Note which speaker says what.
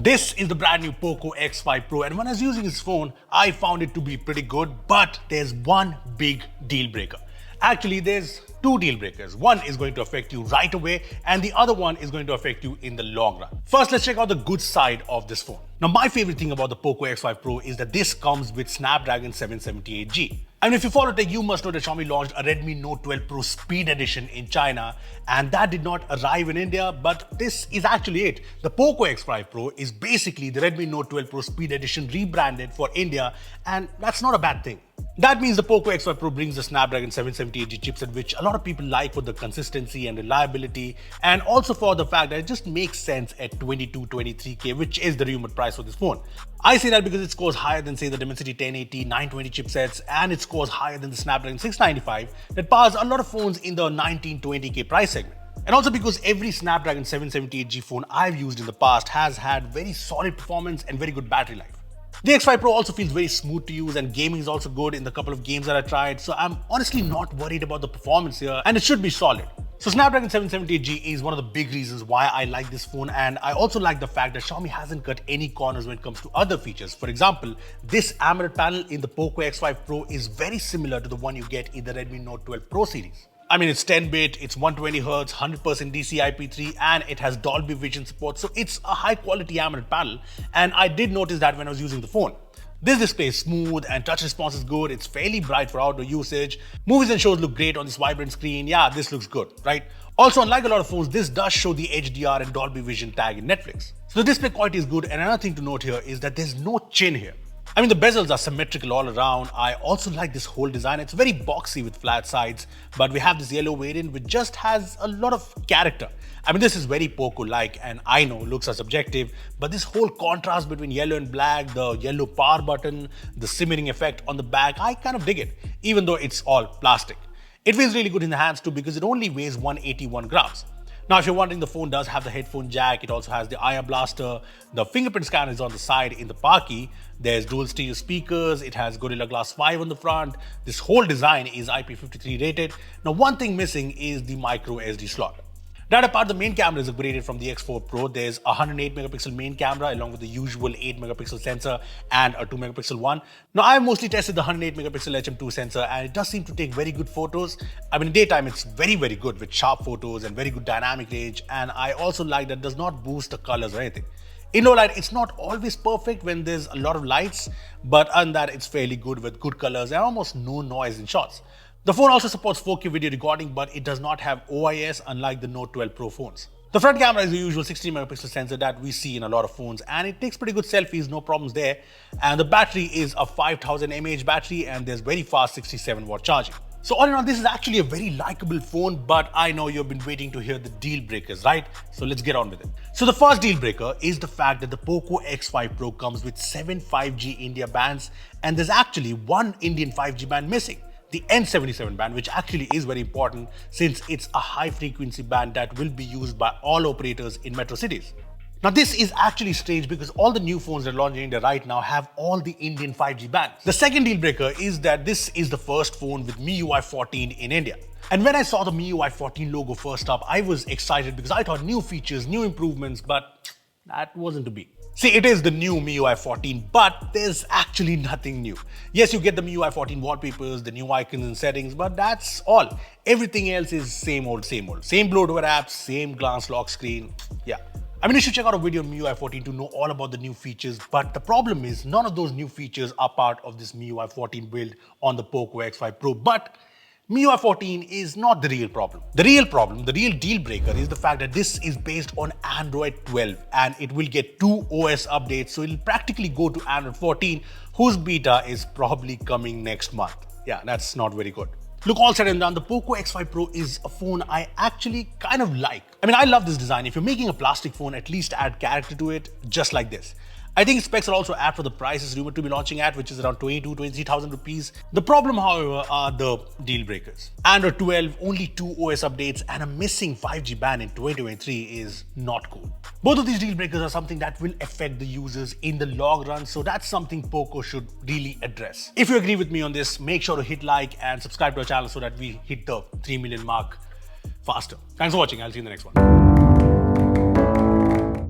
Speaker 1: This is the brand new POCO X5 Pro, and when I was using this phone, I found it to be pretty good, but there's one big deal breaker. Actually, there's two deal breakers. One is going to affect you right away, and the other one is going to affect you in the long run. First, let's check out the good side of this phone. Now, my favorite thing about the POCO X5 Pro is that this comes with Snapdragon 778G. And if you follow tech, you must know that Xiaomi launched a Redmi Note 12 Pro Speed Edition in China, and that did not arrive in India, but this is actually it. The POCO X5 Pro is basically the Redmi Note 12 Pro Speed Edition rebranded for India, and that's not a bad thing. That means the POCO X5 Pro brings the Snapdragon 778G chipset, which a lot of people like for the consistency and reliability, and also for the fact that it just makes sense at 22-23K, which is the rumored price for this phone. I say that because it scores higher than, say, the Dimensity 1080, 920 chipsets, and it scores higher than the Snapdragon 695 that powers a lot of phones in the 19-20K price segment. And also because every Snapdragon 778G phone I've used in the past has had very solid performance and very good battery life. The X5 Pro also feels very smooth to use, and gaming is also good in the couple of games that I tried, so I'm honestly not worried about the performance here, and it should be solid. So Snapdragon 778G is one of the big reasons why I like this phone, and I also like the fact that Xiaomi hasn't cut any corners when it comes to other features. For example, this AMOLED panel in the POCO X5 Pro is very similar to the one you get in the Redmi Note 12 Pro series. I mean, it's 10-bit, it's 120Hz, 100% DCI-P3, and it has Dolby Vision support, so it's a high-quality AMOLED panel, and I did notice that when I was using the phone. This display is smooth and touch response is good, it's fairly bright for outdoor usage, movies and shows look great on this vibrant screen, yeah, this looks good, right? Also, unlike a lot of phones, this does show the HDR and Dolby Vision tag in Netflix. So the display quality is good, and another thing to note here is that there's no chin here. I mean, the bezels are symmetrical all around. I also like this whole design. It's very boxy with flat sides, but we have this yellow variant which just has a lot of character. I mean, this is very POCO-like, and I know looks are subjective, but this whole contrast between yellow and black, the yellow power button, the simmering effect on the back, I kind of dig it, even though it's all plastic. It feels really good in the hands too because it only weighs 181 grams. Now, if you're wondering, the phone does have the headphone jack, it also has the IR blaster, the fingerprint scanner is on the side in the par key, there's dual stereo speakers, it has Gorilla Glass 5 on the front, this whole design is IP53 rated. Now, one thing missing is the micro SD slot. That apart, the main camera is upgraded from the X4 Pro. There's a 108 megapixel main camera along with the usual 8 megapixel sensor and a 2 megapixel one. Now, I've mostly tested the 108 megapixel HM2 sensor, and it does seem to take very good photos. I mean, in daytime, it's very good with sharp photos and very good dynamic range. And I also like that it does not boost the colors or anything. In low light, it's not always perfect when there's a lot of lights, but other than that, it's fairly good with good colors and almost no noise in shots. The phone also supports 4K video recording, but it does not have OIS unlike the Note 12 Pro phones. The front camera is the usual 16 megapixel sensor that we see in a lot of phones, and it takes pretty good selfies, no problems there. And the battery is a 5000 mAh battery, and there's very fast 67 watt charging. So all in all, this is actually a very likable phone, but I know you've been waiting to hear the deal breakers, right? So let's get on with it. So the first deal breaker is the fact that the POCO X5 Pro comes with 7 5G India bands, and there's actually one Indian 5G band missing. The N77 band, which actually is very important since it's a high frequency band that will be used by all operators in metro cities. Now, this is actually strange because all the new phones that are launched in India right now have all the Indian 5G bands. The second deal breaker is that this is the first phone with MIUI 14 in India. And when I saw the MIUI 14 logo first up, I was excited because I thought new features, new improvements, but that wasn't to be. See, it is the new MIUI 14, but there's actually nothing new. Yes, you get the MIUI 14 wallpapers, the new icons and settings, but that's all. Everything else is same old, same old. Same bloatware apps, same glance lock screen, yeah. I mean, you should check out a video on MIUI 14 to know all about the new features, but the problem is none of those new features are part of this MIUI 14 build on the POCO X5 Pro, but MIUI 14 is not the real problem. The real problem, the real deal breaker is the fact that this is based on Android 12 and it will get 2 OS updates, so it'll practically go to Android 14, whose beta is probably coming next month. Yeah, that's not very good. Look, all said and done, the POCO X5 Pro is a phone I actually kind of like. I mean, I love this design. If you're making a plastic phone, at least add character to it, just like this. I think specs are also apt for the price it's rumored to be launching at, which is around 23,000 rupees. The problem, however, are the deal breakers. Android 12, only 2 OS updates, and a missing 5G band in 2023 is not cool. Both of these deal breakers are something that will affect the users in the long run, so that's something POCO should really address. If you agree with me on this, make sure to hit like and subscribe to our channel so that we hit the 3 million mark faster. Thanks for watching. I'll see you in the next one.